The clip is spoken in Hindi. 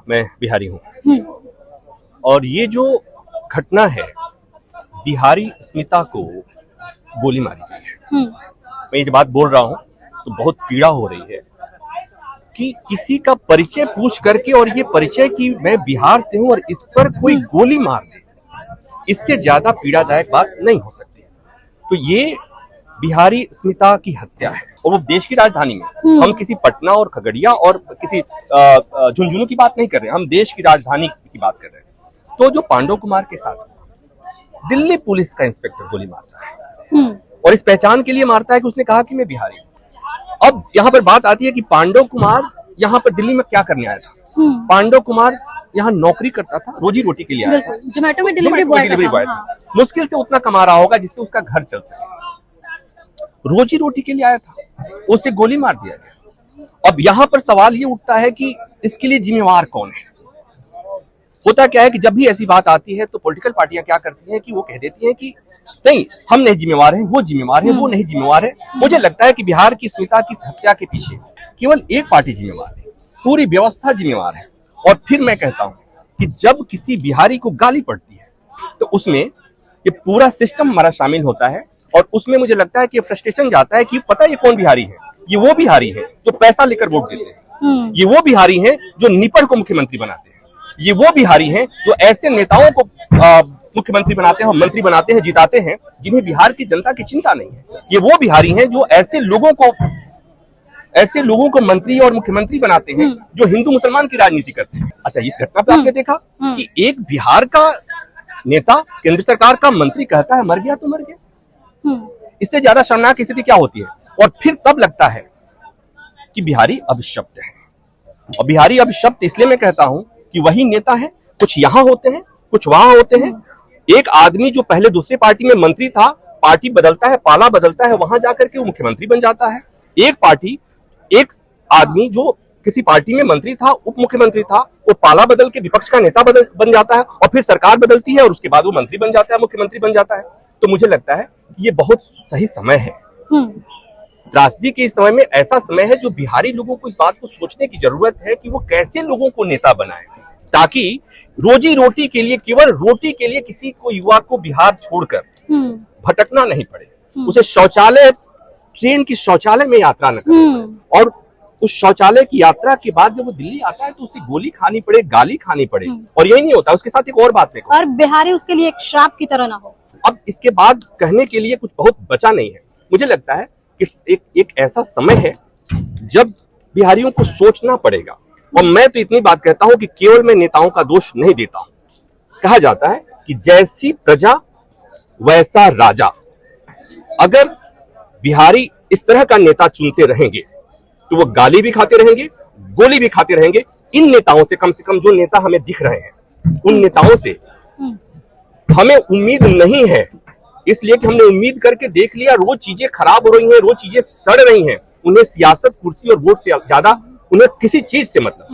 मैं बिहारी हूँ और ये जो घटना है, बिहारी स्मिता को गोली मारी गई है। मैं ये बात बोल रहा हूँ तो बहुत पीड़ा हो रही है कि किसी का परिचय पूछ करके और ये परिचय कि मैं बिहार से हूँ और इस पर कोई गोली मार दे, इससे ज्यादा पीड़ादायक बात नहीं हो सकती। तो ये बिहारी स्मिता की हत्या है और वो देश की राजधानी में। हम किसी पटना और खगड़िया और किसी झुंझुनू की बात नहीं कर रहे, हम देश की राजधानी की बात कर रहे हैं। तो जो पांडव कुमार के साथ दिल्ली पुलिस का इंस्पेक्टर गोली मारता है और इस पहचान के लिए मारता है कि उसने कहा कि मैं बिहारी हूँ। अब यहाँ पर बात आती है कि पांडव कुमार यहाँ पर दिल्ली में क्या करने आया था। पांडव कुमार यहाँ नौकरी करता था, रोजी रोटी के लिए आया था, जोमेटो में डिलीवरी बॉय था। मुश्किल से उतना कमा रहा होगा जिससे उसका घर चल सके, रोजी रोटी के लिए आया था, उसे गोली मार दिया गया। अब यहाँ पर सवाल ये उठता है कि इसके लिए जिम्मेवार कौन है। होता क्या है कि जब भी ऐसी बात आती है तो पॉलिटिकल पार्टियां क्या करती हैं कि वो कह देती हैं कि नहीं, हम नहीं जिम्मेवार हैं, वो जिम्मेवार है, वो नहीं जिम्मेवार है। मुझे लगता है कि बिहार की स्मिता की हत्या के पीछे केवल एक पार्टी जिम्मेवार है, पूरी व्यवस्था जिम्मेवार है। और फिर मैं कहता हूं कि जब किसी बिहारी को गाली पड़ती है तो उसमें ये पूरा सिस्टम हमारा शामिल होता है और उसमें मुझे लगता है कि फ्रस्ट्रेशन जाता है कि पता है ये कौन बिहारी है, ये वो बिहारी है जो पैसा लेकर वोट देते हैं, ये वो बिहारी है जो निपड़ को मुख्यमंत्री बनाते हैं, ये वो बिहारी हैं जो ऐसे नेताओं को मुख्यमंत्री बनाते हैं और मंत्री बनाते हैं, जिताते हैं, जिन्हें बिहार की जनता की चिंता नहीं है। ये वो बिहारी हैं जो ऐसे लोगों को मंत्री और मुख्यमंत्री बनाते हैं जो हिंदू मुसलमान की राजनीति करते हैं। अच्छा, इस घटना पे आपने देखा कि एक बिहार का नेता केंद्र सरकार का मंत्री कहता है मर गया तो मर गया। इससे ज्यादा शर्मनाक स्थिति क्या होती है। और फिर तब लगता है कि बिहारी अभिशप्त है। और बिहारी अभिशप्त इसलिए मैं कहता हूं कि वही नेता है, कुछ यहां होते हैं, कुछ वहां होते हैं। एक आदमी जो पहले दूसरी पार्टी में मंत्री था, पार्टी बदलता है, पाला बदलता है, वहां जाकर के वो मुख्यमंत्री बन जाता है। एक आदमी जो किसी पार्टी में मंत्री था, उप मुख्यमंत्री था, वो पाला बदल के विपक्ष का नेता बन जाता है और फिर सरकार बदलती है और उसके बाद वो मंत्री बन जाता है, मुख्यमंत्री बन जाता है। तो मुझे लगता है कि ये बहुत सही समय है। त्रासदी के इस समय में ऐसा समय है जो बिहारी लोगों को इस बात को सोचने की जरूरत है कि वो कैसे लोगों को नेता बनाए, ताकि रोजी रोटी के लिए, केवल रोटी के लिए किसी को, युवा को बिहार छोड़कर भटकना नहीं पड़े, उसे शौचालय, ट्रेन की शौचालय में यात्रा न करे और उस शौचालय की यात्रा के बाद जब वो दिल्ली आता है तो उसे गोली खानी पड़े, गाली खानी पड़े। और यही नहीं होता, उसके साथ एक और बात देखो, और बिहारी उसके लिए एक श्राप की तरह ना हो। अब इसके बाद कहने के लिए कुछ बहुत बचा नहीं है। मुझे लगता है कि एक ऐसा समय है जब बिहारियों को सोचना पड़ेगा। और मैं तो इतनी बात कहता हूं कि केवल मैं नेताओं का दोष नहीं देता हूं। कहा जाता है कि जैसी प्रजा वैसा राजा। अगर बिहारी इस तरह का नेता चुनते रहेंगे तो वो गाली भी खाते रहेंगे, गोली भी खाते रहेंगे। इन नेताओं से, कम जो नेता हमें दिख रहे हैं, उन नेताओं से हमें उम्मीद नहीं है, इसलिए कि हमने उम्मीद करके देख लिया रोज चीजें खराब हो रही हैं, रोज चीजें सड़ रही हैं। उन्हें सियासत, कुर्सी और वोट से ज्यादा उन्हें किसी चीज से मतलब।